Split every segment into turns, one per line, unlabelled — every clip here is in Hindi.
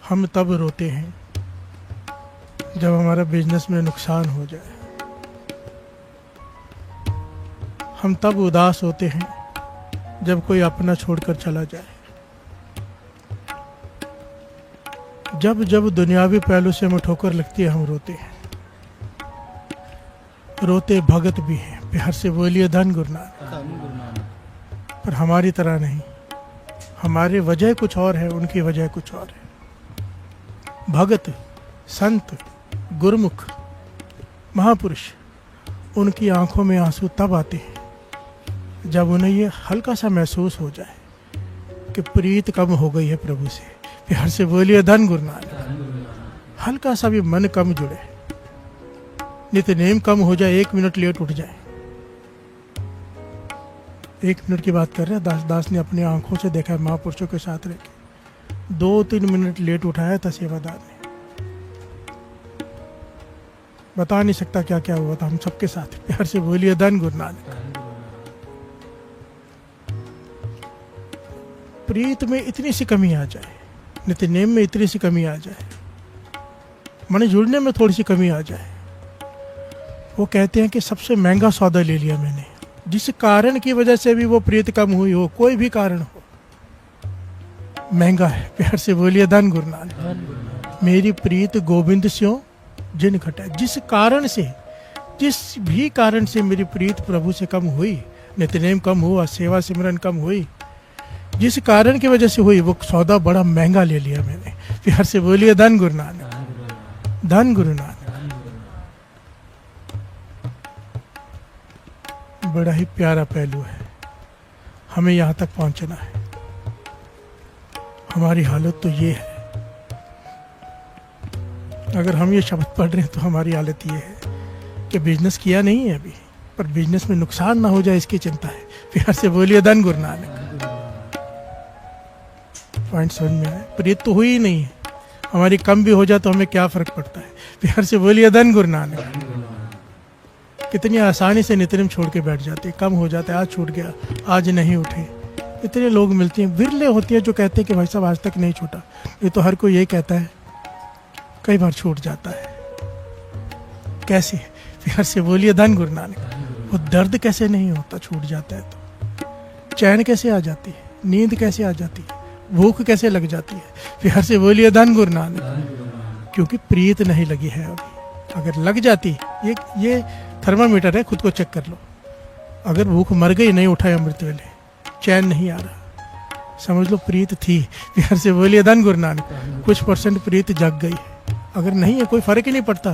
हम तब रोते हैं जब हमारा बिजनेस में नुकसान हो जाए। हम तब उदास होते हैं जब कोई अपना छोड़कर चला जाए। जब जब दुनियावी पहलू से हमें ठोकर लगती है हम रोते हैं। रोते भगत भी हैं, प्यार से बोलिए धन गुरु नानक। पर हमारी तरह नहीं, हमारी वजह कुछ और है, उनकी वजह कुछ और है। भगत, संत, गुरमुख, महापुरुष, उनकी आंखों में आंसू तब आते हैं जब उन्हें ये हल्का सा महसूस हो जाए कि प्रीत कम हो गई है प्रभु से। प्यार से बोलिए धन गुरु नानक। हल्का सा भी मन कम जुड़े, नित्य नेम कम हो जाए, 1 मिनट लेट उठ जाए। 1 मिनट की बात कर रहे हैं, दास ने अपनी आंखों से देखा है महापुरुषों के साथ रहकर 2-3 मिनट लेट उठाया था सेवादार ने। बता नहीं सकता क्या क्या हुआ था हम सबके साथ। प्यार से बोलिए धन गुरु नानक। प्रीत में इतनी सी कमी आ जाए, नित्य नेम में इतनी सी कमी आ जाए, मन जुड़ने में थोड़ी सी कमी आ जाए, वो कहते हैं कि सबसे महंगा सौदा ले लिया मैंने। जिस कारण की वजह से भी वो प्रीत कम हुई हो, कोई भी कारण हो, महंगा है। प्यार से बोलिए धन गुरु नानक। मेरी प्रीत गोविंद स्यों जिन घटा। जिस कारण से, जिस भी कारण से मेरी प्रीत प्रभु से कम हुई, नित्यनेम कम हुआ, सेवा सिमरन कम हुई, जिस कारण की वजह से हुई, वो सौदा बड़ा महंगा ले लिया मैंने। प्यार से बोलिए धन गुरु नानक। धन गुरु नानक। बड़ा ही प्यारा पहलू है। हमें यहाँ तक पहुँचना है। हमारी हालत तो ये है, अगर हम ये शब्द पढ़ रहे हैं तो हमारी हालत ये है कि बिजनेस किया नहीं है अभी, पर बिजनेस में नुकसान ना हो जाए इसकी चिंता है। प्यार से बोलिए धन गुरु नानक। पॉइंट समझ में आए? प्रीत तो हुई ही नहीं है, हमारी कम भी हो जाए तो हमें क्या फर्क पड़ता है। प्यार से बोलिए धन गुरु नानक। कितनी आसानी से नित्यनेम छोड़ के बैठ जाते हैं, कम हो जाता है, आज छूट गया, आज नहीं उठे। इतने लोग मिलते हैं, विरले होती है जो कहते हैं कि भाई साहब आज तक नहीं छूटा। ये तो हर कोई यही कहता है, कई बार छूट जाता है। कैसे? प्यार से बोलिए धन गुरु नानक। वो दर्द कैसे नहीं होता छूट जाता है तो? चैन कैसे आ जाती है, नींद कैसे आ जाती है, भूख कैसे लग जाती है? प्यार से बोलिए धन गुरु नानक। क्योंकि प्रीत नहीं लगी है अभी। अगर लग जाती, ये थर्मामीटर है, खुद को चेक कर लो। अगर भूख मर गई, नहीं उठाए अमृत वेले, चैन नहीं आ रहा, समझ लो प्रीत थी। प्यार से बोलिए धन गुरु नानक। कुछ % प्रीत जग गई है। अगर नहीं है, कोई फर्क ही नहीं पड़ता,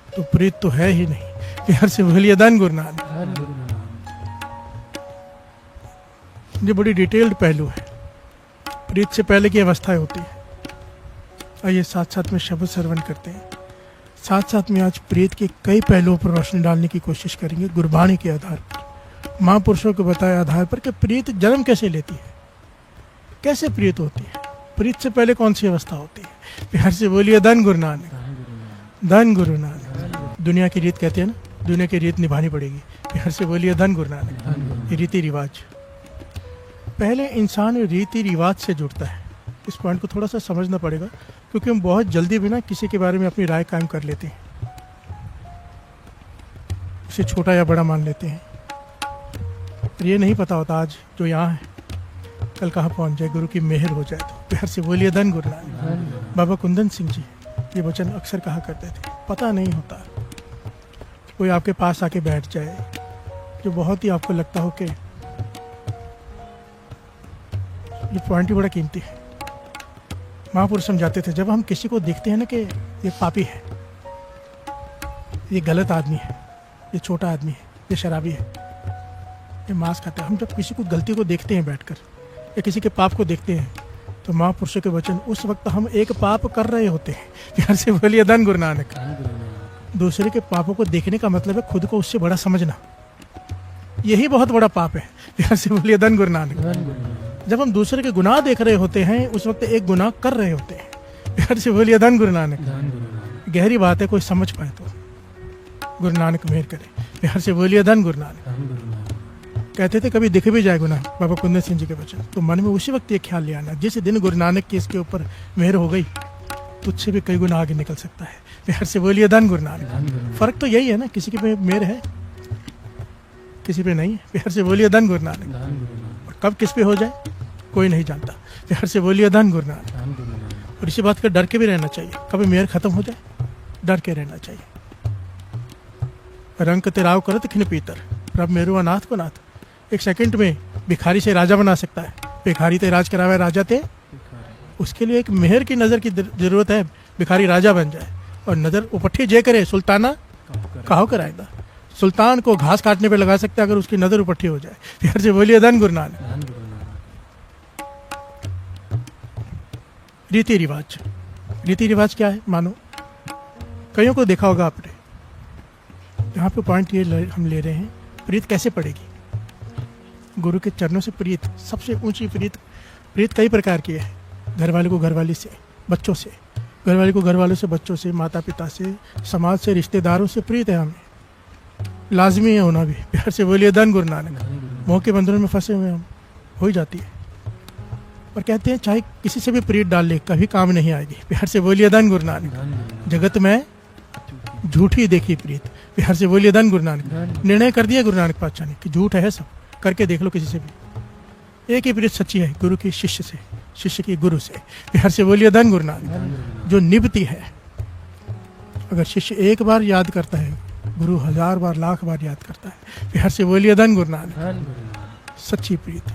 तो प्रीत तो है ही नहीं। प्यार से बोलिए धन गुरु नानक। ये बड़ी डिटेल्ड पहलू है। प्रीत से पहले की अवस्थाएं होती है। आइए साथ साथ में शब्द श्रवण करते हैं। साथ साथ में आज प्रीत के कई पहलुओं पर रोशनी डालने की कोशिश करेंगे गुरबाणी के आधार पर, महापुरुषों के बताए आधार पर कि प्रीत जन्म कैसे लेती है, कैसे प्रीत होती है, प्रीत से पहले कौन सी अवस्था होती है। प्यार से बोलिए धन गुरु नानक। धन गुरु नानक। दुनिया की रीत कहते हैं ना, दुनिया की रीत निभानी पड़ेगी। प्यार से बोलिए धन गुरु नानक। रीति रिवाज, पहले इंसान रीति रिवाज से जुड़ता है। इस पॉइंट को थोड़ा सा समझना पड़ेगा, क्योंकि हम बहुत जल्दी भी ना किसी के बारे में अपनी राय कायम कर लेते हैं, उसे छोटा या बड़ा मान लेते हैं। ये नहीं पता होता आज जो यहाँ है कल कहाँ पहुँच जाए, गुरु की मेहर हो जाए तो। प्यार से बोलिए धन गुरु नानक। बाबा कुंदन सिंह जी ये वचन अक्सर कहा करते थे, पता नहीं होता। कोई आपके पास आके बैठ जाए जो बहुत ही आपको लगता हो कि ये पॉइंट ही बड़ा कीमती है। महापुरुष समझाते थे, जब हम किसी को देखते हैं ना कि ये पापी है, ये गलत आदमी है, ये छोटा आदमी है, ये शराबी है, ये मांस खाता है, हम जब किसी को गलती को देखते हैं बैठकर या किसी के पाप को देखते हैं, तो महापुरुषों के वचन, उस वक्त हम एक पाप कर रहे होते हैं। प्यार से बोलिए धन गुरु नानक। दूसरे के पापों को देखने का मतलब है खुद को उससे बड़ा समझना, यही बहुत बड़ा पाप है। प्यार से बोलिए धन गुरु नानक। जब हम दूसरे के गुनाह देख रहे होते हैं, उस वक्त एक गुनाह कर रहे होते हैं। प्यार से बोलिए धन गुरु नानक। गहरी बात है, कोई समझ पाए तो गुरु नानक मेहर करे। प्यार से बोलिए धन गुरु नानक। कहते थे कभी दिख भी जाए गुनाह, बाबा कुंदन सिंह जी के वचन, तो मन में उसी वक्त ये ख्याल ले आना, जिस दिन गुरु नानक की इसके ऊपर मेहर हो गई, तुझसे भी कई गुना आगे निकल सकता है। प्यार से बोलिए धन गुरु नानक। फर्क तो यही है ना, किसी के पे मेर है, किसी पे नहीं है। प्यार से बोलिए धन गुरु नानक। और कब किस पे हो जाए कोई नहीं जानता। प्यार से बोलिए धन गुरु नानक। और इसी बात का डर के भी रहना चाहिए, कभी मेर खत्म हो जाए डर के रहना चाहिए। रंग तेराव करत खिन पीतर, प्रभ मेरू अनाथ को नाथ। एक सेकंड में भिखारी से राजा बना सकता है। भिखारी ते राज करावे राजा ते, उसके लिए एक मेहर की नज़र की जरूरत है, भिखारी राजा बन जाए। और नज़र उपट्ठी जे करे सुल्ताना कहो कराएगा। सुल्तान को घास काटने पे लगा सकता है अगर उसकी नज़र उपट्ठी हो जाए। प्यार से बोलिए धन गुरु नानक। रीति रिवाज, रीति रिवाज क्या है मानो, कईयों को देखा होगा आपने। यहाँ पे पॉइंट ये हम ले रहे हैं, प्रीत कैसे पड़ेगी। गुरु के चरणों से प्रीत, सबसे ऊंची प्रीत। प्रीत कई प्रकार की है, घर वाले को घर वाली से, बच्चों से, घर वाले को घर वालों से, बच्चों से, माता पिता से, समाज से, रिश्तेदारों से प्रीत है हमें, लाजमी है होना भी। प्यार से बोलिए धन गुरु नानक। मोह के बंधनों में फंसे हुए हम, हो ही जाती है। और कहते हैं चाहे किसी से भी प्रीत डाल ले कभी काम नहीं आएगी। प्यार से बोलिए धन गुरु नानक। जगत में झूठी देखी प्रीत। प्यार से बोलिए धन गुरु नानक। निर्णय कर दिया गुरु नानक पातशाह ने कि झूठ है सब, करके देख लो किसी से भी। एक ही प्रीत सच्ची है, गुरु की शिष्य से, शिष्य की गुरु से। प्यार से बोलिए धन गुरु नानक। जो निभती है, अगर शिष्य एक बार याद करता है, गुरु 1000 बार, लाख बार याद करता है। प्यार से बोलिए धन गुरु नानक। सच्ची प्रीत।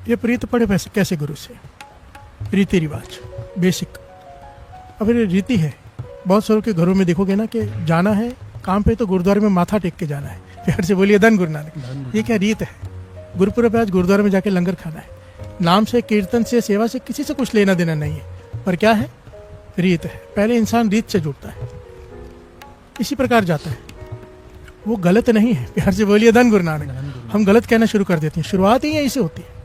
ये प्रीत पड़े वैसे कैसे गुरु से। रीति रिवाज बेसिक। अब ये रीति है, बहुत सारों के घरों में देखोगे ना कि जाना है काम पे तो गुरुद्वारे में माथा टेक के जाना है। प्यार से बोलिए धन गुरु नानक। ये क्या रीत है। गुरुपुरब आज गुरुद्वारे में जाके लंगर खाना है। नाम से, कीर्तन से, सेवा से किसी से कुछ लेना देना नहीं है, पर क्या है, रीत है। पहले इंसान रीत से जुड़ता है, इसी प्रकार जाता है। वो गलत नहीं है। प्यार से बोलिए धन गुरु नानक। हम गलत कहना शुरू कर देते हैं, शुरुआत ही यहीं से होती है।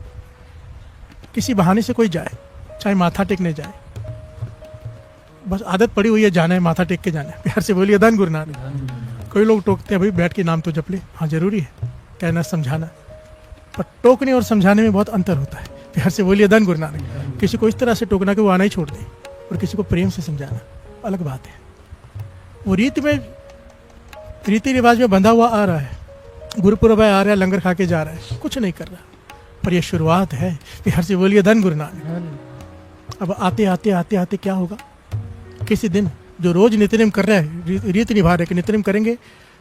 किसी बहाने से कोई जाए, चाहे माथा टेकने जाए, बस आदत पड़ी हुई है जाना है, माथा टेक के जाना है। प्यार से बोलिए धन गुरु नानक। कोई लोग टोकते हैं, भाई बैठ के नाम तो जप ले। हाँ जरूरी है कहना, समझाना, पर टोकने और समझाने में बहुत अंतर होता है। प्यार से बोलिए धन गुरु नानक। किसी को इस तरह से टोकना कि वो आना ही छोड़ दे, और किसी को प्रेम से समझाना अलग बात है। वो रीत में, रीति रिवाज में बंधा हुआ आ रहा है, गुरुपुरब आ रहा है, लंगर खा के जा रहा है, कुछ नहीं कर रहा, पर यह शुरुआत है। प्यार से बोलिए धन गुरु नानक। अब आते आते आते आते क्या होगा, किसी दिन जो रोज नित्यनेम कर रहा है, रीत निभा रहे कि नित्यनेम करेंगे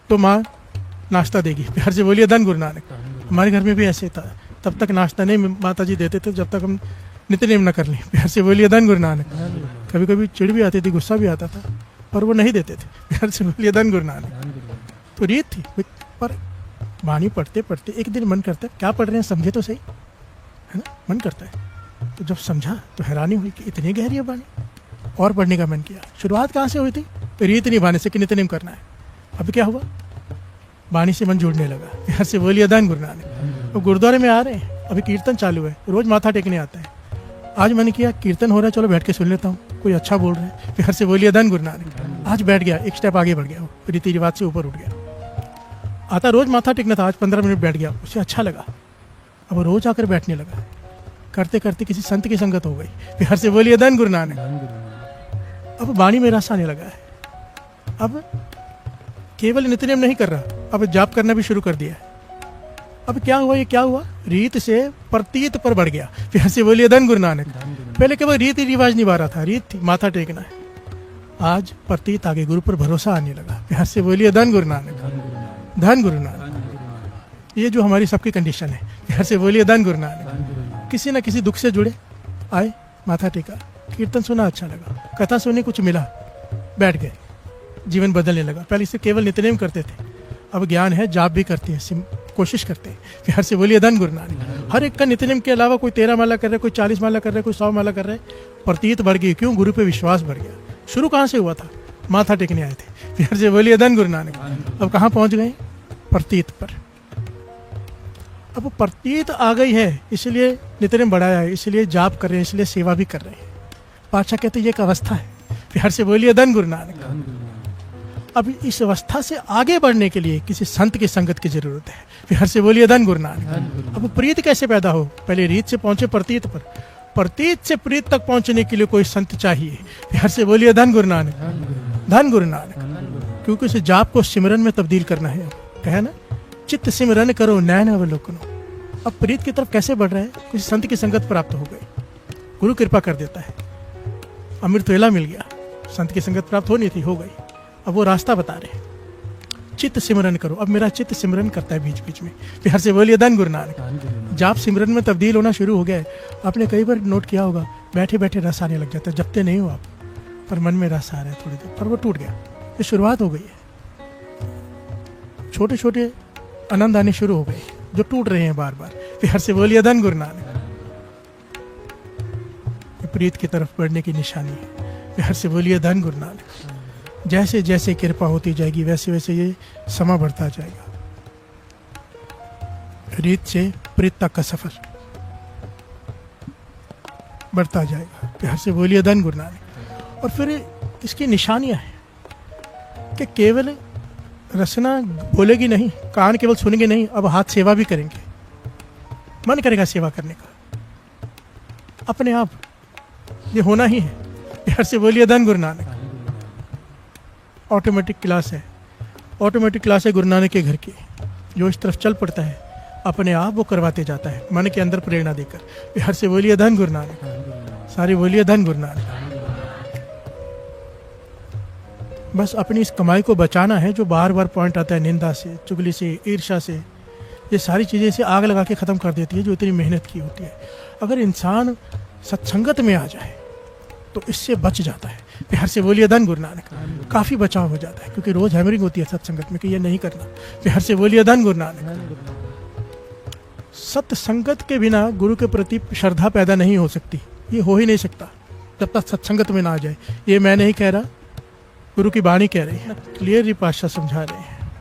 तो माँ नाश्ता देगी। प्यार से बोलिए धन गुरु नानक। हमारे घर में भी ऐसे था, तब तक नाश्ता नहीं माता जी देते थे जब तक हम नित्यनेम न कर लें। प्यार से बोलिए धन गुरु नानक। कभी कभी चिड़ भी आती थी, गुस्सा भी आता था, पर वो नहीं देते थे। प्यार से बोलिए धन गुरु नानक। तो रीत थी, पर वाणी पढ़ते पढ़ते एक दिन मन करता है क्या पढ़ रहे हैं, समझे तो सही, है ना, मन करता है। तो जब समझा तो हैरानी हुई कि इतनी गहरी है वाणी, और पढ़ने का मन किया। शुरुआत कहाँ से हुई थी, रीत निभाने से कि नित्यनेम करना है। अब क्या हुआ, वाणी से मन जुड़ने लगा। प्यार से बोलिए धन गुरु नानक। वो गुरुद्वारे में आ रहे हैं, अभी कीर्तन चालू है, रोज माथा टेकने आता है। आज मैंने किया कीर्तन हो रहा है, चलो बैठ के सुन लेता हूँ, कोई अच्छा बोल रहा है। प्यार से बोलिए धन गुरु नानक। आज बैठ गया, एक स्टेप आगे बढ़ गया, वो रीति रिवाज से ऊपर उठ गया। आता रोज माथा टेकना था, आज 15 मिनट बैठ गया, उसे अच्छा लगा, अब रोज आकर बैठने लगा। करते करते किसी संत की संगत हो गई। प्यार से बोलिए धन गुरु नानक। अब वाणी में रस आने लगा है। अब केवल नित्यनेम नहीं कर रहा, अब जाप करना भी शुरू कर दिया है। अब क्या हुआ, ये क्या हुआ, रीत से प्रतीत पर बढ़ गया। प्यार से बोलिए धन गुरु नानक। पहले केवल रीति रिवाज निभा रहा था, रीत थी, माथा टेकना है। आज प्रतीत आगे, गुरु पर भरोसा आने लगा। प्यार से बोलिए धन गुरु नानक। धन गुरु नानक। ये जो हमारी सबकी कंडीशन है। प्यार से बोलिए धन गुरु नानक। किसी न किसी दुख से जुड़े, आए, माथा टेका, कीर्तन सुना, अच्छा लगा, कथा सुनी, कुछ मिला, बैठ गए, जीवन बदलने लगा। पहले इसे केवल नित्यनेम करते थे, अब ज्ञान है, जाप भी करते हैं, कोशिश करते हैं। प्यार से बोलिए धन गुरु नानक। हर एक का नित्यनेम के अलावा कोई 13 माला कर रहा है, कोई 40 माला कर रहा है, कोई 100 माला कर रहा है। प्रतीत बढ़ गई, क्यों, गुरु पे विश्वास बढ़ गया। शुरू कहाँ से हुआ था, माथा टेकने आए थे। प्यार से बोलिए धन गुरु नानक। अब कहाँ पहुंच गए, प्रतीत पर। अब प्रतीत आ गई है, इसलिए नित्यनेम बढ़ाया है, इसलिए जाप कर रहे हैं, इसलिए सेवा भी कर रहे हैं। पातशाह कहते ये एक अवस्था है। प्यार से बोलिए धन गुरु नानक। अब इस अवस्था से आगे बढ़ने के लिए किसी संत की संगत की जरूरत है। प्यार से बोलिए धन गुरु नानक। अब प्रीत कैसे पैदा हो, पहले रीत से पहुंचे प्रतीत पर, प्रतीत से प्रीत तक पहुंचने के लिए कोई संत चाहिए। प्यार से बोलिए धन गुरु नानक, धन गुरु नानक। क्योंकि उसे जाप को सिमरन में तब्दील करना है। कहे ना, चित्त सिमरन करो नैन अवलोकनो। अब प्रीत की तरफ कैसे बढ़ रहा है? किसी संत की संगत प्राप्त हो गई, गुरु कृपा कर देता है, अमृत वेला मिल गया, संत की संगत प्राप्त होनी थी, हो गई। अब वो रास्ता बता रहे, चित्त सिमरन करो। अब मेरा चित्त सिमरन करता है बीच बीच में। प्यार से बोलिए धन गुरु नानक। जाप सिमरन में तब्दील होना शुरू हो गया है। आपने कई बार नोट किया होगा, बैठे बैठे रस आने लग जाता है। जपते नहीं हो आप, पर मन में रस आ रहा है थोड़ी देर, पर वो टूट गया। ये शुरुआत हो गई है। छोटे छोटे आनंद आने शुरू हो गए जो टूट रहे हैं बार बार। प्यार से बोलिए धन गुरु नानक। प्रीत की तरफ बढ़ने की निशानी है। प्यार से बोलिए धन गुरु नानक। जैसे जैसे कृपा होती जाएगी वैसे वैसे ये समा बढ़ता जाएगा। रीत से प्रीत तक का सफर बढ़ता जाएगा। प्यार से बोलिए धन गुरु नानक। और फिर इसकी निशानियां हैं कि केवल रसना बोलेगी नहीं, कान केवल सुनेंगे नहीं, अब हाथ सेवा भी करेंगे, मन करेगा सेवा करने का अपने आप। ये होना ही है। प्यार से बोलिए धन गुरु नानक। ऑटोमेटिक क्लास है, ऑटोमेटिक क्लास है गुरु नानक के घर की। जो इस तरफ चल पड़ता है अपने आप वो करवाते जाता है, मन के अंदर प्रेरणा देकर। प्यार से बोलिए धन गुरु नानक। सारी बोलिए धन गुरु नानक। बस अपनी इस कमाई को बचाना है जो बार बार पॉइंट आता है, निंदा से, चुगली से, ईर्ष्या से। ये सारी चीज़ें इसे आग लगा के ख़त्म कर देती है जो इतनी मेहनत की होती है। अगर इंसान सत्संगत में आ जाए तो इससे बच जाता है। प्यार से बोलिए धन गुरु नानक। काफ़ी बचाव हो जाता है, क्योंकि रोज़ हैमरिंग होती है सत्संगत में कि ये नहीं करना। प्यार से बोलिए धन गुरु नानक। सत्संगत के बिना गुरु के प्रति श्रद्धा पैदा नहीं हो सकती। ये हो ही नहीं सकता जब तक सत्संगत में ना आ जाए। ये मैं नहीं कह रहा, गुरु की वाणी कह रही है, क्लियरली पातशाह समझा रहे हैं।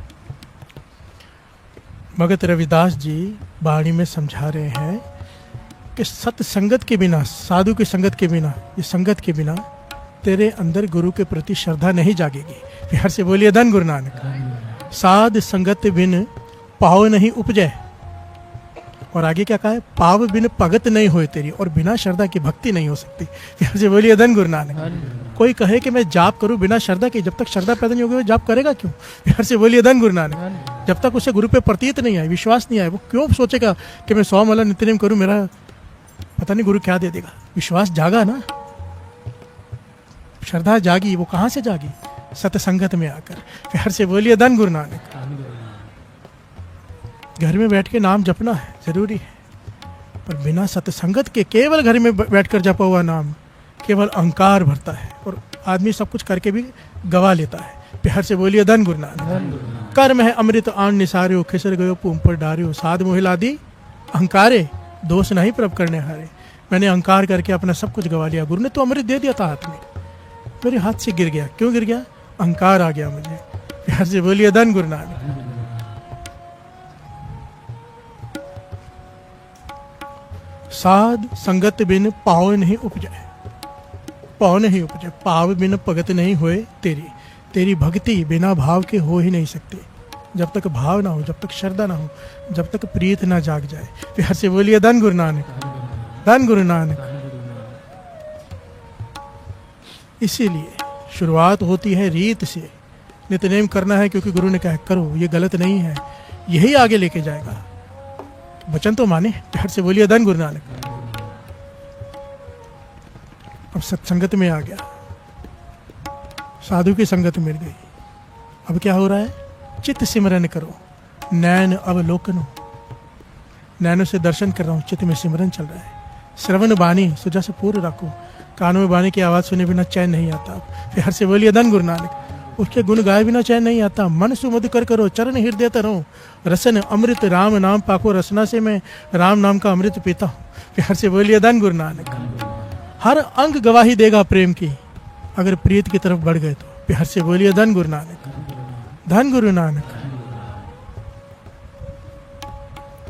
भगत रविदास जी वाणी में समझा रहे हैं कि सत्संगत के बिना, साधु की संगत के बिना, ये संगत के बिना तेरे अंदर गुरु के प्रति श्रद्धा नहीं जागेगी। प्यार से बोलिए धन गुरु नानक। साध संगत बिन पाव नहीं उपजे। और आगे क्या कहा है? पाव बिन भगत नहीं होए तेरी। और बिना श्रद्धा की भक्ति नहीं हो सकती। प्यार से बोलिए धन गुरु नानक। कोई कहे कि मैं जाप करूं बिना श्रद्धा के, जब तक श्रद्धा पैदा नहीं होगी वो जाप करेगा क्यों? प्यार से बोलिए धन गुरु नानक। जब तक उसे गुरु पे प्रतीत नहीं आए, विश्वास नहीं आए, वो क्यों सोचेगा कि मैं 100 माला नित्यनेम करूं, मेरा पता नहीं गुरु क्या दे देगा। विश्वास जागा ना, श्रद्धा जागी। वो कहाँ से जागी? सत्संगत में आकर। प्यार से बोलिए धन गुरु नानक। घर में बैठ के नाम जपना है, जरूरी है, पर बिना सत्संगत के केवल घर में बैठकर जपा हुआ नाम केवल अहंकार भरता है और आदमी सब कुछ करके भी गवा लेता है। प्यार से बोलिए धन गुरु नानक। कर्म है अमृत आन निसार्यो, खिसर गयो पूम पर डार्यो, साध मोहिलादी अहंकारे, दोष नहीं प्रभ करने हारे। मैंने अहंकार करके अपना सब कुछ गवा लिया। गुरु ने तो अमृत दे दिया था हाथ में, मेरे हाथ से गिर गया। क्यों गिर गया? अहंकार आ गया मुझे। प्यार से बोलिए धन गुरु नानक। साध संगत बिन पाव नहीं उपजे। पाव नहीं उपजे, पाव बिन भगत नहीं होए तेरी। तेरी भक्ति बिना भाव के हो ही नहीं सकती। जब तक भाव ना हो, जब तक श्रद्धा ना हो, जब तक प्रीत ना जाग जाए। प्यार से बोलिए धन गुरु नानक। धन गुरु नानक। इसीलिए शुरुआत होती है रीत से। नित्यनेम करना है क्योंकि गुरु ने कहा करो, ये गलत नहीं है, यही आगे लेके जाएगा। वचन तो माने। प्यार से बोलिए धन गुरु नानक। अब सत्संगत में आ गया, साधु की संगत मिल गई। अब क्या हो रहा है? चित्त सिमरन करो नैन अवलोकनो। नैनों से दर्शन कर रहा हूँ, चित्त में सिमरन चल रहा है। श्रवण बानी सुजा से पूर्व रखो। कानों में बानी की आवाज़ सुने बिना चैन नहीं आता। प्यार से बोलिए धन गुरु नानक। उसके गुण गाए बिना चैन नहीं आता। मन सुमध कर करो, चरण हृदय तरहो, रसन अमृत राम नाम पाको। रसना से मैं राम नाम का अमृत पीता हूँ। प्यार से बोलिए धन गुरु नानक। हर अंग गवाही देगा प्रेम की, अगर प्रीत की तरफ बढ़ गए तो। प्यार से बोलिए धन गुरु नानक। धन गुरु नानक।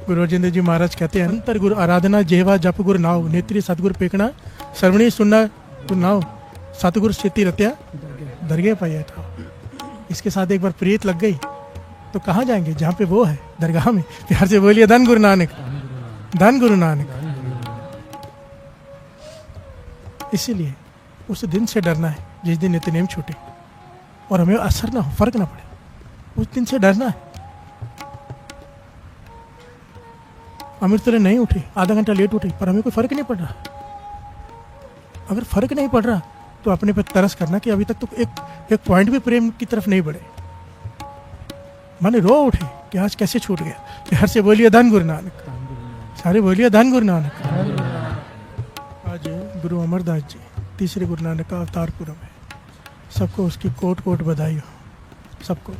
गुरु राजेंद्र जी महाराज कहते हैं, अंतर गुरु आराधना जेवा जप गुरु नाव, नेत्री सतगुरु पेकना, श्रवणी सुनना गुरु नाव, सतगुरु स्थिति रत्या दरगाह पाया था। इसके साथ एक बार प्रीत लग गई तो कहाँ जाएंगे? जहाँ पे वो है, दरगाह में। प्यार से बोलिए धन गुरु नानक। धन गुरु नानक। इसीलिए उस दिन से डरना है जिस दिन नित्यनेम छूटे और हमें असर ना हो, फर्क ना पड़े, उस दिन से डरना है। अमृततुल्य नहीं उठे, आधा घंटा लेट उठे, पर हमें कोई फर्क नहीं पड़ रहा। अगर फर्क नहीं पड़ रहा तो अपने पे तरस करना कि अभी तक तो एक पॉइंट भी प्रेम की तरफ नहीं बढ़े। माने रो उठे कि आज कैसे छूट गया। प्यार से बोलिए धन गुरु नानक, सारे बोलिए धन गुरु नानक। आज गुरु अमरदास जी तीसरे गुरु नानक का अवतार पुरब है। सबको उसकी कोट कोट बधाई हो, सबको,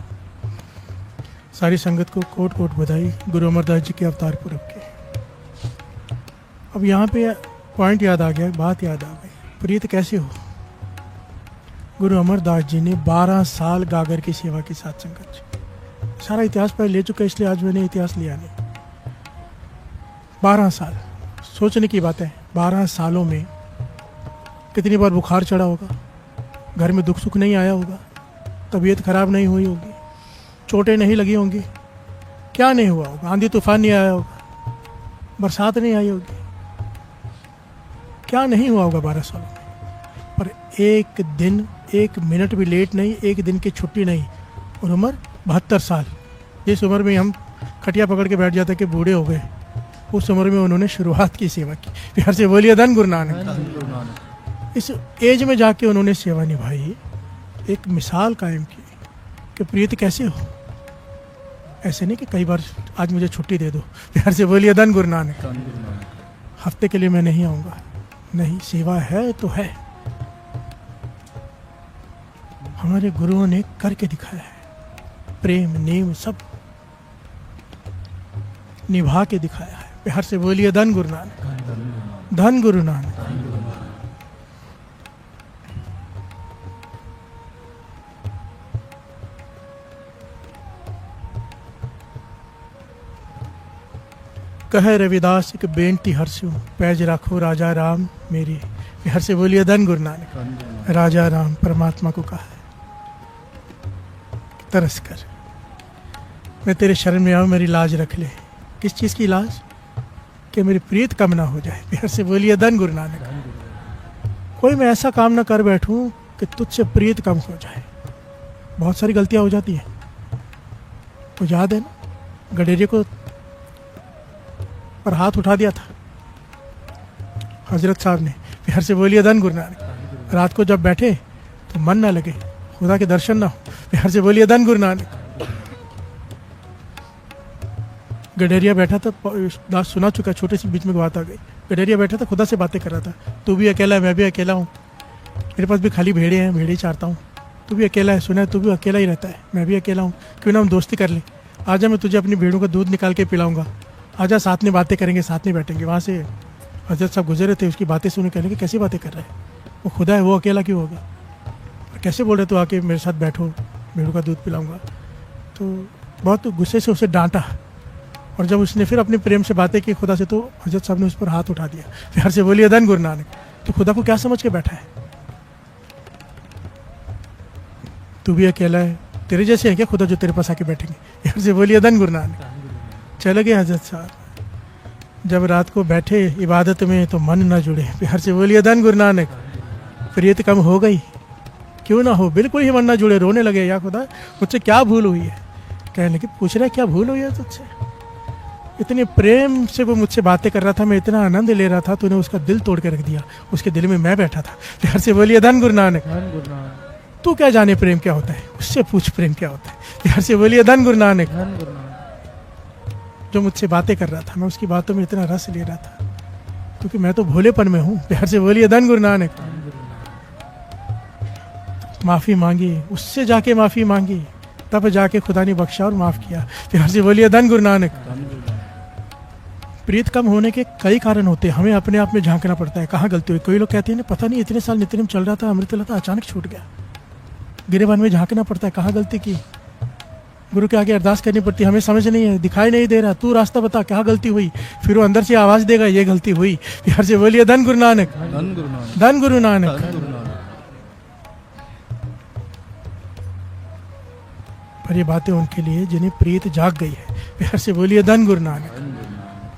सारी संगत को कोट कोट बधाई गुरु अमरदास जी के अवतार पुरब के। अब यहाँ पे पॉइंट याद आ गया, बात याद आ गई, प्रीत कैसे हो। गुरु अमरदास जी ने 12 साल गागर की सेवा की साथ संगत जी। सारा इतिहास पहले ले चुका है, इसलिए आज मैंने इतिहास लिया नहीं। 12 साल सोचने की बात है। 12 सालों में कितनी बार बुखार चढ़ा होगा, घर में दुख सुख नहीं आया होगा, तबीयत खराब नहीं हुई होगी, चोटें नहीं लगी होंगी, क्या नहीं हुआ होगा, आंधी तूफान नहीं आया होगा, बरसात नहीं आई होगी, क्या नहीं हुआ होगा 12 सालों में। पर एक दिन, एक मिनट भी लेट नहीं, एक दिन की छुट्टी नहीं। और उम्र 72 साल। जिस उम्र में हम खटिया पकड़ के बैठ जाते कि बूढ़े हो गए, उस उम्र में उन्होंने शुरुआत की सेवा की। प्यार से बोलिए धन गुरु नानक। इस एज में जाके उन्होंने सेवा निभाई, एक मिसाल कायम की कि प्रीत कैसे हो। ऐसे नहीं कि कई बार आज मुझे छुट्टी दे दो। प्यार से बोलिए धन गुरु नानक। हफ्ते के लिए मैं नहीं आऊँगा, नहीं, सेवा है तो है। हमारे गुरुओं ने करके दिखाया है, प्रेम नेम सब निभा के दिखाया है। प्यार से बोलिए धन गुरु नानक, धन गुरु नानक। कहे रविदास एक बेनती हरस्यू, पैज राखो राजा राम मेरी। प्यार से बोलिए धन गुरु नानक। राजा राम परमात्मा को कहा है, तरस कर मैं तेरे शरण में आऊँ, मेरी लाज रख ले। किस चीज़ की लाज? कि मेरी प्रीत कम ना हो जाए। प्यार से बोलिए धन गुरु नानक। कोई मैं ऐसा काम ना कर बैठूं कि तुझसे प्रीत कम हो जाए। बहुत सारी गलतियां हो जाती हैं। तो याद है ना, गडेरिया को पर हाथ उठा दिया था हजरत साहब ने। प्यार से बोलिए धन गुरु नानक। रात को जब बैठे तो मन ना लगे, खुदा के दर्शन ना हो। प्यार से बोलिए धन गुरु नानक। गडेरिया बैठा था, दास सुना चुका, छोटे से बीच में बात आ गई। गडेरिया बैठा था, खुदा से बातें कर रहा था। तू भी अकेला है, मैं भी अकेला हूँ, मेरे पास भी खाली भेड़े हैं, भेड़े चारता हूँ। तू भी अकेला है, सुना है तू भी अकेला ही रहता है, मैं भी अकेला हूँ, क्यों ना हम दोस्ती कर लें। आजा, मैं तुझे अपनी भेड़ों का दूध निकाल के पिलाऊंगा, आजा साथ में बातें करेंगे, साथ में बैठेंगे। वहाँ से हजरत साहब गुजरे थे, उसकी बातें सुने, कहने की कैसी बातें कर रहे हैं, वो खुदा है, वो अकेला क्यों होगा, कैसे बोल रहे तो आके मेरे साथ बैठो, भेड़ों का दूध पिलाऊंगा। तो बहुत गुस्से से उसे डांटा, और जब उसने फिर अपने प्रेम से बातें की खुदा से, तो हजरत साहब ने उस पर हाथ उठा दिया। प्यार से बोलिए धन गुरु नानक। तो खुदा को क्या समझ के बैठा है? तू भी अकेला है, तेरे जैसे है क्या खुदा जो तेरे पास आके बैठेंगे? प्यार से बोलिए धन गुरु नानक। चले गए हजरत साहब। जब रात को बैठे इबादत में तो मन ना जुड़े। प्यार से बोलिए धन गुरु नानक। प्रीत कम हो गई, क्यों ना हो, बिल्कुल ही मन ना जुड़े, रोने लगे, या खुदा मुझसे क्या भूल हुई है। कहने की पूछ रहा है क्या भूल हुई है तुझसे? इतने प्रेम से वो मुझसे बातें कर रहा था, मैं इतना आनंद ले रहा था, तूने उसका दिल तोड़ के रख दिया। उसके दिल में मैं बैठा था। प्यार से बोलिए धन गुरु नानक। तू क्या जाने प्रेम क्या होता है, उससे पूछ प्रेम क्या होता है। प्यार से बोलिए धन गुरु नानक। जो मुझसे बातें कर रहा था, मैं उसकी बातों में इतना रस ले रहा था, क्योंकि मैं तो भोलेपन में हूँ। प्यार से बोलिए धन गुरु नानक। माफ़ी मांगी, उससे जाके माफ़ी मांगी, तब जाके खुदा ने बख्शा और माफ़ किया। प्यार से बोलिए धन गुरु नानक। प्रीत कम होने के कई कारण होते हैं, हमें अपने आप में झांकना पड़ता है, कहाँ गलती हुई। कोई लोग कहते हैं ना, पता नहीं इतने साल नित्यनेम चल रहा था, अमृत लता अचानक छूट गया। गिरेबान में झांकना पड़ता है, कहाँ गलती की। गुरु के आगे अरदास करनी पड़ती है, हमें समझ नहीं है, दिखाई नहीं दे रहा, तू रास्ता बता, कहाँ गलती हुई। फिर वो अंदर से आवाज़ देगा, ये गलती हुई। प्यार से बोलिए धन गुरु नानक। धन गुरु नानक। पर ये बातें उनके लिए जिन्हें प्रीत जाग गई है। प्यार से बोलिए धन गुरु नानक।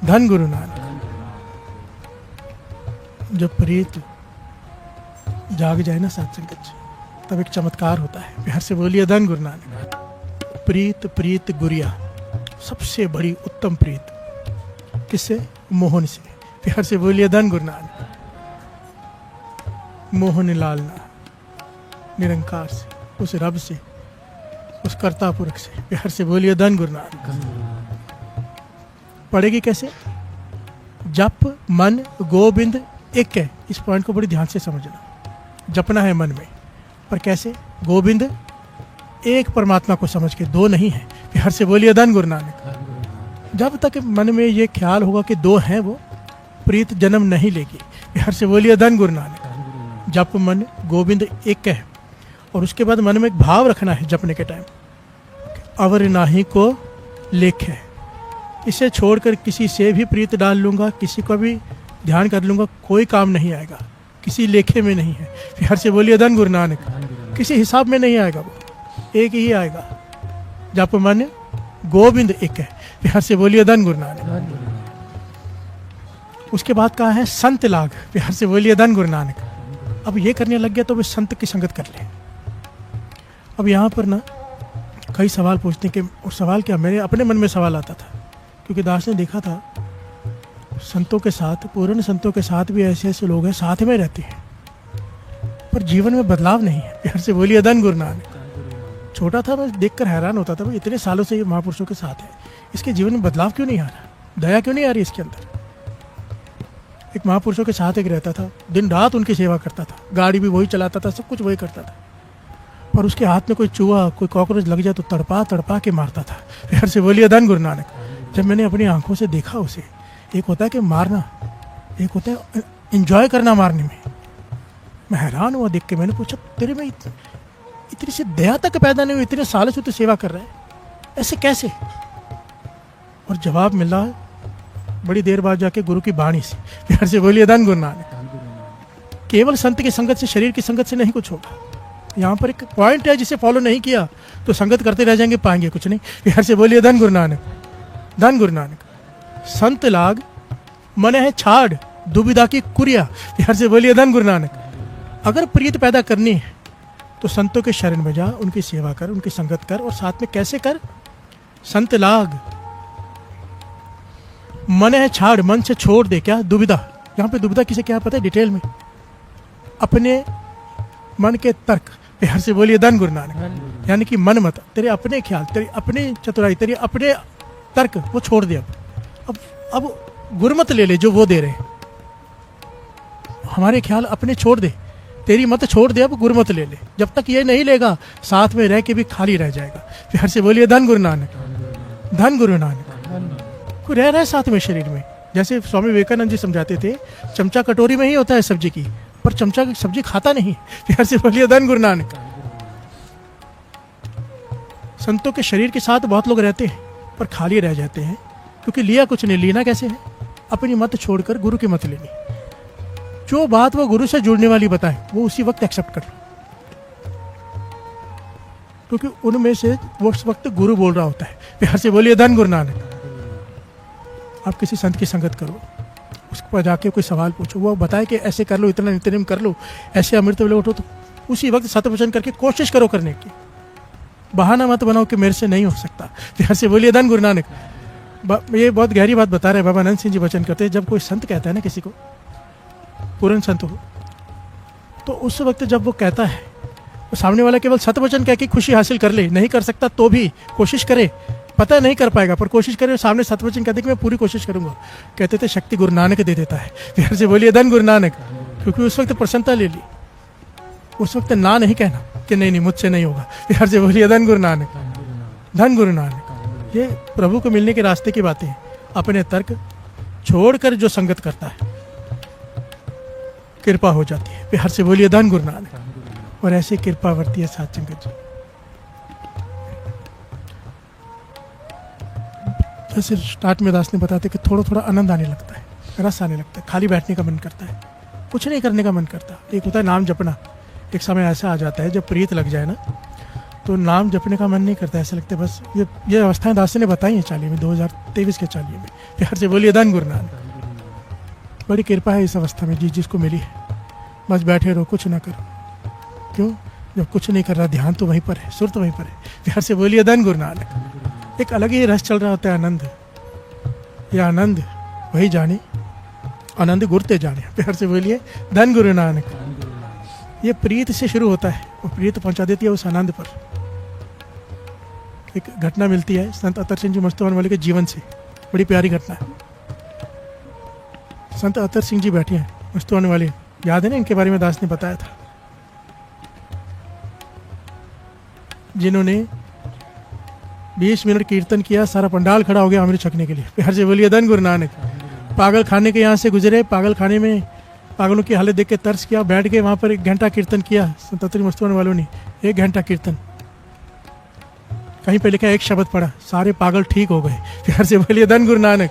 धन गुरु नानक। जो प्रीत जाग जाए ना साथ संगत जी, तब एक चमत्कार होता है। प्यार से बोलिए धन गुरु नानक। प्रीत प्रीत गुरिया, सबसे बड़ी उत्तम प्रीत किससे? मोहन से। प्यार से बोलिए धन गुरु नानक। मोहन लालना, निरंकार से, उस रब से, उस कर्ता पुरख से। प्यार से बोलिए धन गुरु नानक। पढ़ेगी कैसे? जप मन गोविंद एक है। इस पॉइंट को बड़ी ध्यान से समझना। जपना है मन में, पर कैसे? गोविंद एक परमात्मा को समझ के, दो नहीं है। प्यार से बोलिए धन गुरु नानक। जब तक मन में ये ख्याल होगा कि दो हैं, वो प्रीत जन्म नहीं लेगी। प्यार से बोलिए धन गुरु नानक। जप मन गोविंद एक है, और उसके बाद मन में एक भाव रखना है जपने के टाइम, अवर नाही को लेख है। इसे छोड़कर किसी से भी प्रीत डाल लूंगा, किसी को भी ध्यान कर लूंगा, कोई काम नहीं आएगा, किसी लेखे में नहीं है। प्यार से बोलिए धन गुरु नानक। किसी हिसाब में नहीं आएगा, वो एक ही आएगा। जप मन गोविंद एक है। प्यार से बोलिए धन गुरु नानक। उसके बाद कहा है संत लाग। प्यार से बोलिए धन गुरु नानक। अब ये करने लग गया तो वे संत की संगत कर ले। अब यहाँ पर ना कई सवाल पूछते हैं कि, और सवाल क्या, मेरे अपने मन में सवाल आता था, क्योंकि दास ने देखा था संतों के साथ, पूर्ण संतों के साथ भी ऐसे ऐसे लोग हैं, साथ में रहते हैं पर जीवन में बदलाव नहीं है। प्यार से बोलिए धन गुरु नानक। छोटा था, मैं देखकर हैरान होता था, भाई इतने सालों से ये महापुरुषों के साथ है, इसके जीवन में बदलाव क्यों नहीं आ रहा, दया क्यों नहीं आ रही इसके अंदर। एक महापुरुषों के साथ एक रहता था, दिन रात उनकी सेवा करता था, गाड़ी भी वही चलाता था, सब कुछ वही करता था, पर उसके हाथ में कोई चूहा कोई कॉकरोच लग जाए तो तड़पा तड़पा के मारता था। प्यार से बोलिए धन गुरु नानक। जब मैंने अपनी आंखों से देखा उसे, एक होता है कि मारना, एक होता है एंजॉय करना मारने में, मैं हैरान हुआ देख के। मैंने पूछा, तेरे में इतनी सी दया तक पैदा नहीं हुई, इतने सालों से तो सेवा कर रहा है, ऐसे कैसे? और जवाब मिला बड़ी देर बाद जाके गुरु की वाणी से। प्यार से बोलिए धन गुरु नानक। केवल संत की संगत से, शरीर की संगत से नहीं कुछ होगा। यहाँ पर एक पॉइंट है, जिसे फॉलो नहीं किया तो संगत करते रह जाएंगे, पाएंगे कुछ नहीं। प्यार से बोलिए धन गुरु नानक। धन गुरु नानक। संत लाग मन है छाड़, दुविधा की कुरिया। प्यार से बोलिए धन गुरु नानक। अगर प्रीत पैदा करनी है तो संतों के शरण में जा, उनकी सेवा कर, उनकी संगत कर, और साथ में कैसे कर? संत लाग मन है छाड़, मन से छोड़ दे। क्या? दुविधा। यहाँ पे दुविधा किसे क्या पता है डिटेल में? अपने मन के तर्क। प्यार से बोलिए धन गुरु नानक। यानी कि मन मत, तेरे अपने ख्याल, तेरी अपनी चतुराई, तेरी अपने तर्क, वो छोड़ दे। अब गुरमत ले ले जो वो दे रहे हैं। हमारे ख्याल अपने छोड़ दे, तेरी मत छोड़ दे, अब गुरमत ले ले। जब तक ये नहीं लेगा, साथ में रह के भी खाली रह जाएगा। प्यार से बोलिए धन गुरु नानक। धन गुरु नानक। कोई रह रहा है साथ में शरीर में, जैसे स्वामी विवेकानंद जी समझाते थे, चमचा कटोरी में ही होता है सब्जी की, पर चमचा की सब्जी खाता नहीं। प्यार से बोलिए धन गुरु नानक। संतों के शरीर के साथ बहुत लोग रहते हैं पर खाली रह जाते हैं, क्योंकि लिया कुछ नहीं। लेना कैसे है? अपनी मत छोड़कर गुरु की मत लेनी। जो बात वो गुरु से जुड़ने वाली बताए, वो उसी वक्त एक्सेप्ट कर लो, क्योंकि उनमें से वो उस वक्त गुरु बोल रहा होता है। प्यार से बोलिए धन गुरु नानक। आप किसी संत की संगत करो, उसके पास जाके कोई सवाल पूछो, वो बताए कि ऐसे कर लो, इतना नित्यनेम कर लो, ऐसे अमृत वेले उठो, तो उसी वक्त सतवचन करके कोशिश करो करने की। बहाना मत बनाओ कि मेरे से नहीं हो सकता। प्यार से बोलिए धन गुरु नानक। ये बहुत गहरी बात बता रहे हैं बाबा अनंत सिंह जी वचन करते हैं। जब कोई संत कहता है ना किसी को, पूर्ण संत हो, तो उस वक्त जब वो कहता है, तो सामने वाला केवल सतवचन कह के खुशी हासिल कर ले, नहीं कर सकता तो भी कोशिश करे, पता नहीं कर पाएगा पर कोशिश करे, सामने सतवचन कहते कि मैं पूरी कोशिश करूंगा। कहते थे शक्ति गुरु नानक दे देता है। प्यार से बोलिए धन गुरु नानक। क्योंकि उस वक्त प्रसन्नता ले ली, उस वक्त ना नहीं कहना कि नहीं मुझसे नहीं होगा। प्यार से बोलिए धन गुरु नानक। धन गुरु नानक। ये प्रभु को मिलने के रास्ते की बातें हैं। अपने तर्क छोड़कर जो संगत करता है, कृपा हो जाती है। प्यार से बोलिए धन गुरु नानक। और ऐसे कृपा वर्ती है साथ संगत जी। जैसे स्टार्ट में दास ने बताते कि थोड़ा थोड़ा आनंद आने लगता है, रस आने लगता है, खाली बैठने का मन करता है, कुछ नहीं करने का मन करता। एक होता है नाम जपना। एक समय ऐसा आ जाता है जब प्रीत लग जाए ना, तो नाम जपने का मन नहीं करता, ऐसा लगता है बस ये अवस्थाएं दास ने बताई हैं चालीहे में, 2023 के चालीहे में। प्यार से बोलिए धन गुरु नानक। बड़ी कृपा है इस अवस्था में जी जिसको मिली है। बस बैठे रहो, कुछ ना करो। क्यों? जब कुछ नहीं कर रहा, ध्यान तो वहीं पर है, सुर तो वहीं पर है। प्यार से बोलिए धन गुरु नानक। एक अलग ही रस चल रहा होता है, आनंद। यह आनंद वही जाने, आनंद गुरते जाने। प्यार से बोलिए धन गुरु नानक। ये प्रीत से शुरू होता है, वो प्रीत पहुंचा देती है उस आनंद पर। एक घटना मिलती है संत अतर सिंह जी मस्तवान वाले के जीवन से, बड़ी प्यारी घटना है। संत अतर सिंह जी बैठे हैं मस्तवान वाले, याद है ना, इनके बारे में दास ने बताया था, जिन्होंने 20 मिनट कीर्तन किया, सारा पंडाल खड़ा हो गया अमृत छकने के लिए। प्यार से बोलिए धन गुरु नानक। पागल खाने के यहाँ से गुजरे, पागल खाने में पागलों की हालत देख के तरस किया, बैठ गए वहाँ पर 1 घंटा कीर्तन किया संत अतर मस्तवान वालों ने। 1 घंटा कीर्तन, कहीं पे लिखा 1 शब्द पढ़ा, सारे पागल ठीक हो गए। प्यार से बोलिए धन गुरु नानक।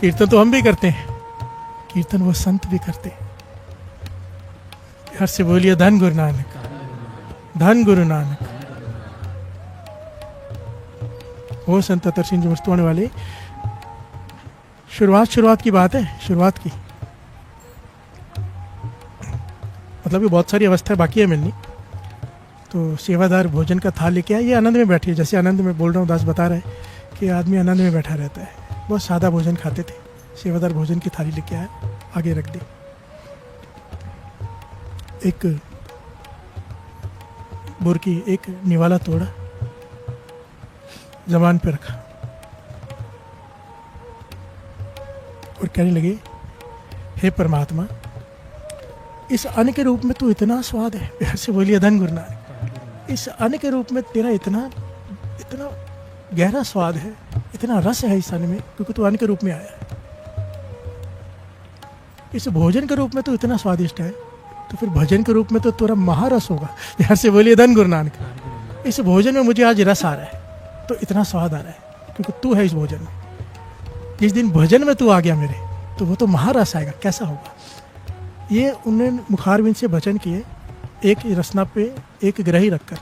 कीर्तन तो हम भी करते हैं, कीर्तन वो संत भी करते हैं। प्यार से बोलिए धन गुरु नानक, धन गुरु नानक। वो संत अतर सिंह जी मस्तवान वाले, शुरुआत की बात है, शुरुआत की, मतलब ये बहुत सारी अवस्था बाकी है मिलनी। तो सेवादार भोजन का थाल लेके आए, ये आनंद में बैठे, जैसे आनंद में बोल रहा हूँ, दास बता रहे हैं कि आदमी आनंद में बैठा रहता है। बहुत सादा भोजन खाते थे। सेवादार भोजन की थाली लेके आया, आगे रख दी, एक बुरकी, एक निवाला तोड़ा, जबान पे रखा और कहने लगे, हे परमात्मा, इस अन्न के रूप में तू इतना स्वाद है। प्यार से बोलिए धन गुरु नानक। इस अन्न के रूप में तेरा इतना गहरा स्वाद है, इतना रस है इस अन्न में, क्योंकि तू अन्न के रूप में आया है। इस भोजन के रूप में तो इतना स्वादिष्ट है, तो फिर भजन के रूप में तो तेरा महारस होगा। प्यार से बोलिए धन गुरु नानक। इस भोजन में मुझे आज रस आ रहा है, तो इतना स्वाद आ रहा है क्योंकि तू है इस भोजन में। जिस दिन भजन में तू आ गया मेरे, तो वो तो महारस आएगा, कैसा होगा। ये उन्होंने मुखारविंद से भजन किए, एक रसना पे एक ग्रही रखकर,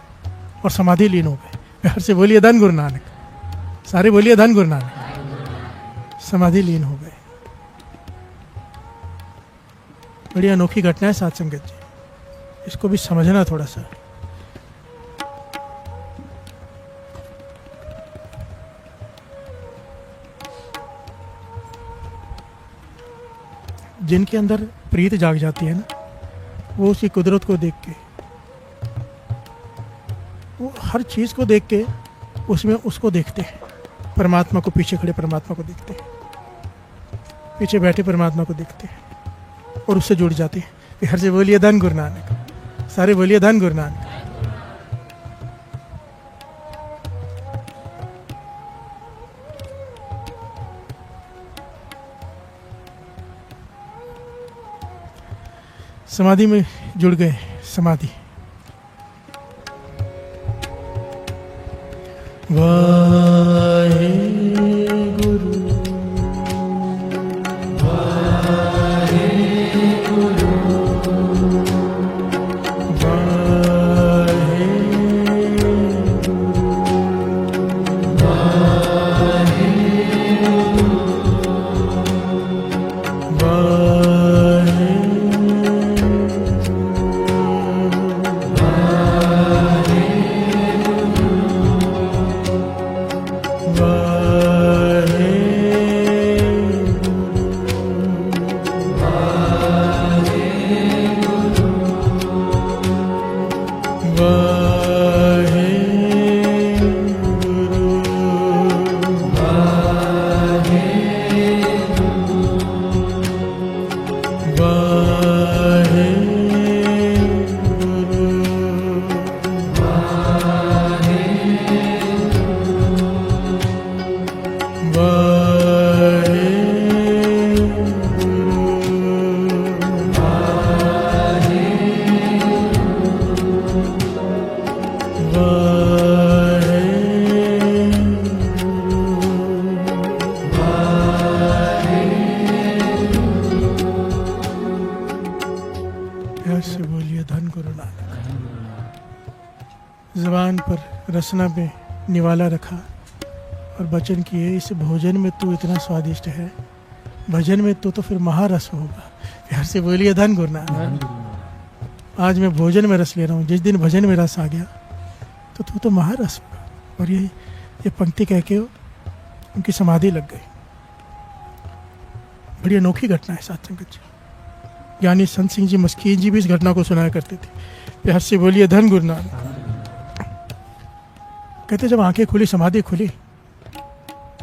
और समाधि लीन हो गए। प्यार से बोलिए धन गुरु नानक। सारे बोलिए धन गुरु नानक। समाधि लीन हो गए। बड़ी अनोखी घटना है साथ संगत जी, इसको भी समझना थोड़ा सा। जिनके अंदर प्रीत जाग जाती है ना, वो उसकी कुदरत को देख के, वो हर चीज़ को देख के उसमें उसको देखते हैं। परमात्मा को, पीछे खड़े परमात्मा को देखते हैं, पीछे बैठे परमात्मा को देखते हैं और उससे जुड़ जाते हैं। प्यार से बोलिए धन गुरु नानक। सारे बोलिए धन गुरु नानक। समाधि में जुड़ गए। समाधि, वाहे गुरु, वाहे गुरु, वाहे गुरु, वाहे ज़बान पर रसना पे निवाला रखा और वचन किए, इस भोजन में तू इतना स्वादिष्ट है, भजन में तो फिर महारस होगा। प्यार से बोलिए धन गुरु नानक। आज मैं भोजन में रस ले रहा हूँ, जिस दिन भजन में रस आ गया तो तू तो महारस होगा। और ये पंक्ति कह के उनकी समाधि लग गई। बड़ी अनोखी घटना है साथ संगत जी। ज्ञानी संत सिंह जी मस्कीन जी भी इस घटना को सुनाया करते थे। प्यार से बोलिए धन गुरु नानक। कहते जब आंखें खुली, समाधि खुली,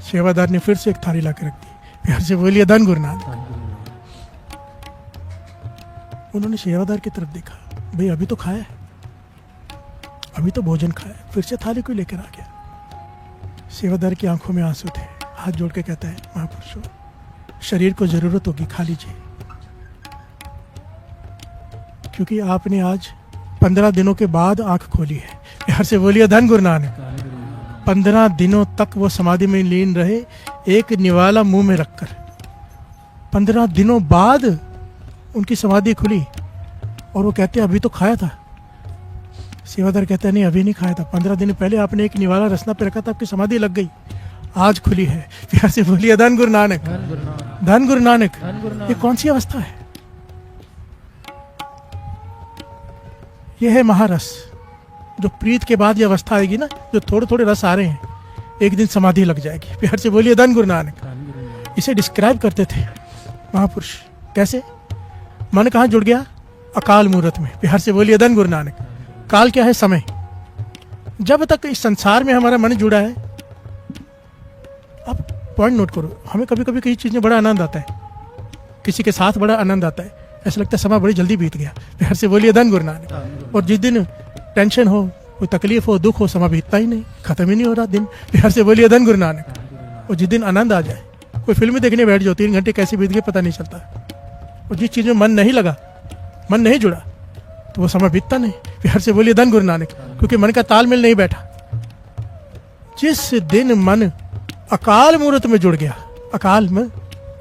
सेवादार ने फिर से एक थाली ला के रख दी। प्यार से बोलिए धन गुरु नानक। उन्होंने सेवादार की तरफ देखा, भाई अभी तो खाया है, अभी तो भोजन खाया, फिर से थाली को लेकर आ गया। सेवादार की आंखों में आंसू थे, हाथ जोड़ के कहता है, महापुरुषों शरीर को जरूरत होगी, खा लीजिए, क्योंकि आपने आज 15 दिनों के बाद आंख खोली है। प्यार से बोलिए धन गुरु नानक। 15 दिनों तक वो समाधि में लीन रहे, एक निवाला मुंह में रखकर। 15 दिनों बाद उनकी समाधि खुली और वो कहते अभी तो खाया था। सेवादार कहता है नहीं, अभी नहीं खाया था, 15 दिन पहले आपने एक निवाला रसना पे रखा था, आपकी समाधि लग गई, आज खुली है। प्यार से बोलिए धन गुरु नानक। धन गुरु नानक। ये कौन सी अवस्था है? यह है महारस। जो प्रीत के बाद ये अवस्था आएगी ना, जो थोड़े थोड़े रस आ रहे हैं, एक दिन समाधि लग जाएगी। प्यार से बोलिए धन गुरु नानक। इसे डिस्क्राइब करते थे महापुरुष। कैसे? मन कहाँ जुड़ गया? अकाल मूर्त में। प्यार से बोलिए धन गुरु नानक। काल क्या है? समय। जब तक इस संसार में हमारा मन जुड़ा है, आप पॉइंट नोट करो, हमें कभी कभी किसी चीज में बड़ा आनंद आता है, किसी के साथ बड़ा आनंद आता है, ऐसा लगता है समय बड़ी जल्दी बीत गया। प्यार से बोलिए धन गुरु नानक। और जिस दिन टेंशन हो, कोई तकलीफ हो, दुख हो, समय बीतता ही नहीं, खत्म ही नहीं हो रहा दिन। प्यार से बोलिए धन गुरु नानक। और जिस दिन आनंद आ जाए, कोई फिल्म देखने बैठ जाओ, 3 घंटे कैसे बीत गए पता नहीं चलता। और जिस चीज में मन नहीं लगा, मन नहीं जुड़ा, तो वो समय बीतता नहीं। प्यार से बोलिए धन गुरु नानक। क्योंकि मन का तालमेल नहीं बैठा। जिस दिन मन अकाल मूर्त में जुड़ गया, अकाल में,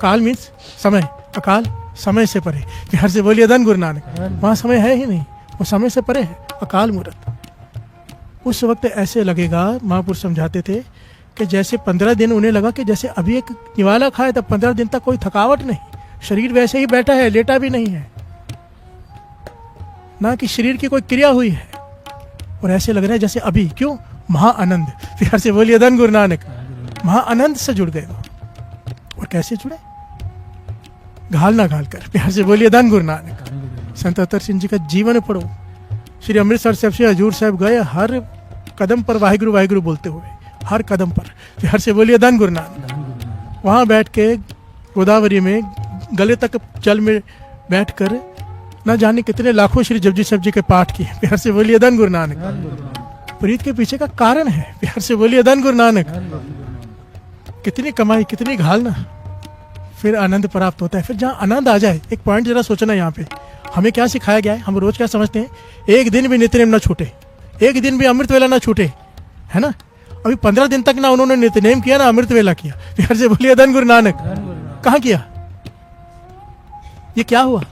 काल मीन्स समय, अकाल समय से परे। प्यार से बोलिए धन गुरु नानक। वहां समय है ही नहीं, वो समय से परे है, अकाल मूर्त। उस वक्त ऐसे लगेगा, महापुरुष समझाते थे कि जैसे 15 दिन उन्हें लगा कि जैसे अभी एक निवाला खाया था, 15 दिन तक कोई थकावट नहीं, शरीर वैसे ही बैठा है, लेटा भी नहीं है, ना कि शरीर की कोई क्रिया हुई है। और ऐसे लग रहा है जैसे अभी, क्यों? महाआनंद। प्यार से बोलिए धन गुरु नानक। महाआनंद से जुड़ गए वो। और कैसे जुड़े? घाल ना घाल कर। प्यार से बोलिए धन गुरु नानक। संत अतर सिंह जी का जीवन पढ़ो। श्री अमृतसर से हजूर साहब गए, हर कदम पर वाहिगुरु वाहिगुरु बोलते हुए, हर कदम पर। प्यार से बोलिए धन गुरु नानक। वहां बैठ के गोदावरी में गले तक जल में बैठकर ना जाने कितने लाखों श्री जपजी साहब जी के पाठ किए। प्यार से बोलिए धन गुरु नानक। प्रीत के पीछे का कारण है। प्यार से बोलिए धन गुरु नानक। कितनी कमाई, कितनी घालना, फिर आनंद प्राप्त होता है। फिर जहाँ आनंद आ जाए, एक पॉइंट जरा सोचना, यहाँ पे हमें क्या सिखाया गया है? हम रोज क्या समझते हैं? एक दिन भी नित्यनेम ना छूटे, एक दिन भी अमृत वेला ना छूटे, है ना? अभी 15 दिन तक ना उन्होंने नित्यनेम किया, ना अमृत वेला किया। प्यार से बोलिए धन गुरु नानक। कहाँ किया? ये क्या हुआ?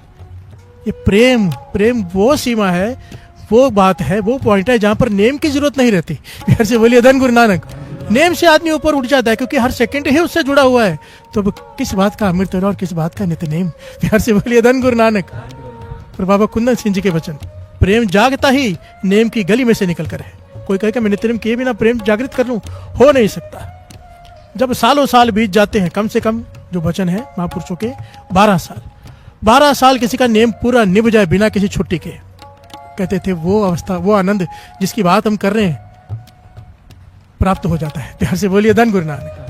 ये प्रेम। प्रेम वो सीमा है, वो बात है, वो पॉइंट है जहां पर नेम की जरूरत नहीं रहती। प्यार से बोलिए धन गुरु नानक। नेम से आदमी ऊपर उठ जाता है, क्योंकि हर सेकंड ही उससे जुड़ा हुआ है। तो किस बात का अमृत वेला और किस बात का नित्य नेम? प्यार से बोलिए धन गुरु नानक। और बाबा कुंदन सिंह जी के वचन, प्रेम जागता ही नेम की गली में से निकल कर है। कोई कहे कि मैं नित्य नेम किए बिना प्रेम जागृत कर लूं, हो नहीं सकता। जब सालों साल बीत जाते हैं, कम से कम जो वचन है महापुरुषों के, 12 साल किसी का नेम पूरा निभ जाए बिना किसी छुट्टी के, कहते थे वो अवस्था, वो आनंद जिसकी बात हम कर रहे हैं, प्राप्त हो जाता है। प्यार से बोलिए धन गुरु नानक।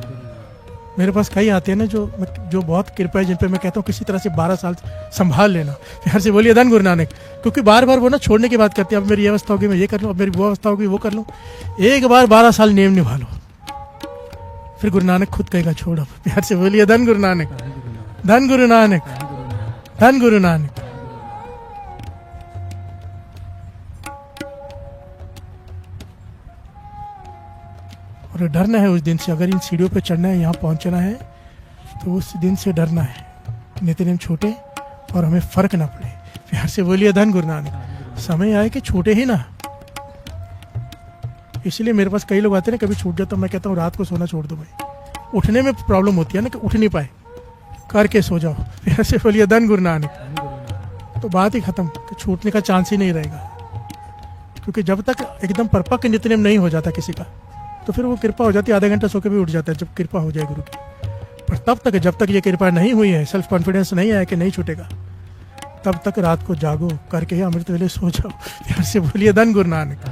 मेरे पास कई आते हैं ना जो बहुत कृपा है, जिन पे मैं कहता हूँ किसी तरह से 12 साल संभाल लेना। प्यार से बोलिए धन गुरु नानक। क्योंकि बार बार वो ना छोड़ने की बात करते हैं, अब मेरी ये अवस्था होगी मैं ये कर लूँ, अब मेरी वो अवस्था होगी वो कर लूँ। एक बार 12 साल नेम निभा लो, फिर गुरु नानक खुद कहेगा छोड़ अब। प्यार से बोलिए धन गुरु नानक। धन गुरु नानक। धन गुरु नानक। और डरना है उस दिन से, अगर इन सीढ़ियों पे चढ़ना है, यहाँ पहुंचना है, तो उस दिन से डरना है, नित्य छूटे और हमें फर्क ना पड़े। प्यार से बोलिए धन गुरु नानक। समय आए कि छूटे ही ना। इसलिए मेरे पास कई लोग आते हैं, कभी छूट जाता, मैं कहता हूँ रात को सोना छोड़ दो भाई। उठने में प्रॉब्लम होती है ना, कि उठ नहीं पाए, करके सो जाओ। प्यार से बोलिए धन गुरु नानक। तो बात ही खत्म, कि छूटने का चांस ही नहीं रहेगा। क्योंकि जब तक एकदम परपक्व नित्यनेम नहीं हो जाता किसी का, तो फिर वो कृपा हो जाती है, आधा घंटा सो के भी उठ जाता है जब कृपा हो जाए गुरु की। पर तब तक जब तक ये कृपा नहीं हुई है, सेल्फ कॉन्फिडेंस नहीं आया कि नहीं छूटेगा, तब तक रात को जागो करके ही अमृत वेले सो जाओ। प्यार से बोलिए धन गुरु नानक,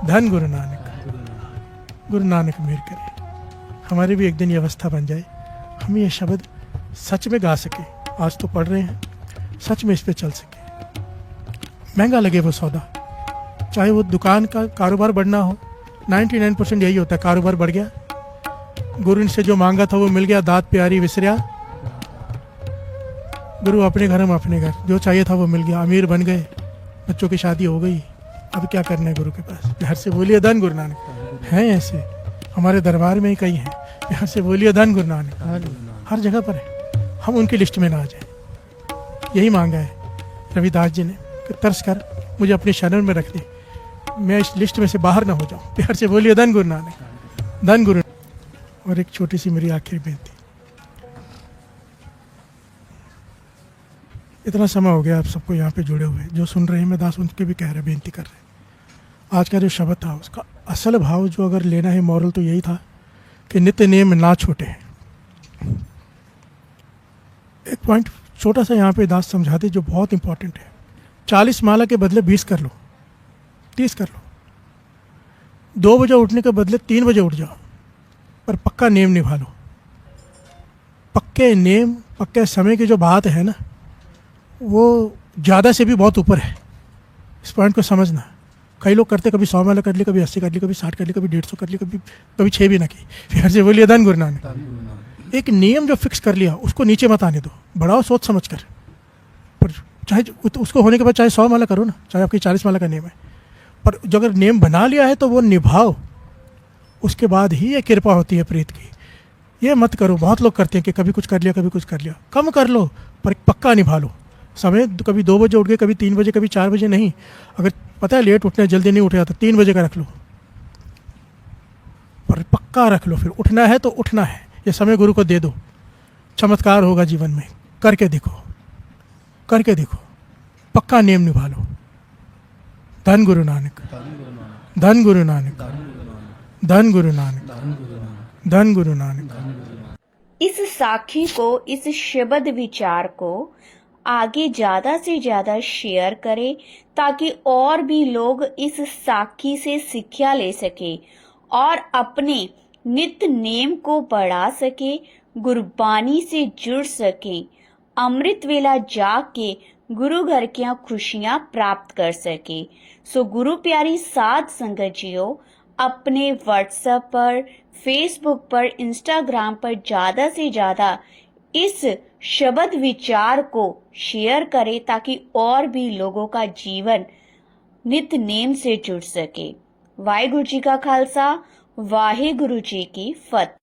धन गुरु नानक। गुरु नानक मेहर करे हमारी भी एक दिन ये अवस्था बन जाए, हम ये शब्द सच में गा सके। आज तो पढ़ रहे हैं, सच में इस पे चल सके। महंगा लगे वो सौदा, चाहे वो दुकान का कारोबार बढ़ना हो, 99% यही होता है, कारोबार बढ़ गया, गुरु से जो मांगा था वो मिल गया, दात प्यारी विसरिया, गुरु अपने घर हम अपने घर, जो चाहिए था वो मिल गया, अमीर बन गए, बच्चों की शादी हो गई, अब क्या करना है गुरु के पास। प्यार से बोलिए धन गुरु नानक। हैं ऐसे हमारे दरबार में ही कई हैं, प्यार से बोलिए धन गुरु नानक। हर जगह पर है, हम उनकी लिस्ट में ना आ जाए, यही मांगा है रविदास जी ने कि तरस कर मुझे अपने शरण में रख दे, मैं इस लिस्ट में से बाहर ना हो जाऊं। प्यार से बोलिए धन गुरु नानक, धन गुरु। और एक छोटी सी मेरी आखिरी बेनती, इतना समय हो गया आप सबको यहाँ पे जुड़े हुए, जो सुन रहे हैं, मैं दास उनके भी कह रहे, बेनती कर रहे। आज का जो शब्द था उसका असल भाव जो अगर लेना है मॉरल, तो यही था कि नित्य नेम ना छूटे। एक पॉइंट छोटा सा यहाँ पे दास समझाते जो बहुत इंपॉर्टेंट है, 40 माला के बदले 20 कर लो, 30 कर लो, 2 बजे उठने के बदले 3 बजे उठ जाओ, पर पक्का नेम निभा लो। पक्के नेम, पक्के समय की जो बात है ना, वो ज़्यादा से भी बहुत ऊपर है। इस पॉइंट को समझना। कई लोग करते, कभी 100 माला कर ली, कभी 80 कर ली, कभी 60 कर ली, कभी 150 कर ली, कभी 6 भी ना की। फिर से बोलिए धन गुरु नानक। एक नियम जो फिक्स कर लिया उसको नीचे मत आने दो, बढ़ाओ सोच समझ कर। पर चाहे उसको होने के बाद चाहे 100 माला करो ना, चाहे आपकी 40 माला का नियम है, पर जो अगर नियम बना लिया है तो वो निभाओ, उसके बाद ही ये कृपा होती है प्रीत की। ये मत करो, बहुत लोग करते हैं कि कभी कुछ कर लिया, कभी कुछ कर लिया। कम कर लो पर पक्का निभा लो। समय कभी 2 बजे उठ गए, कभी 3 बजे, कभी 4 बजे नहीं। अगर पता है लेट उठना है, जल्दी नहीं उठे तो 3 बजे का रख लो, पर पक्का रख लो। फिर उठना है तो उठना है, ये समय गुरु को दे दो, चमत्कार होगा जीवन में। करके देखो, करके देखो, पक्का नियम निभा लो। धन गुरु नानक, धन गुरु नानक, धन गुरु नानक, धन गुरु नानक।
इस साखी को, इस शब्द विचार को आगे ज्यादा से ज्यादा शेयर करें, ताकि और भी लोग इस साखी से शिक्षा ले सके और अपने नित्य नेम को बढ़ा सके, गुरबानी से जुड़ सके, अमृत वेला जाग के गुरु घर की खुशियां प्राप्त कर सके। सो गुरु प्यारी साध संगत जियो, अपने व्हाट्सएप पर, फेसबुक पर, इंस्टाग्राम पर ज्यादा से ज्यादा इस शब्द विचार को शेयर करें, ताकि और भी लोगों का जीवन नित्य नेम से जुड़ सके। वाहिगुरु जी का खालसा, वाहिगुरु जी की फतेह।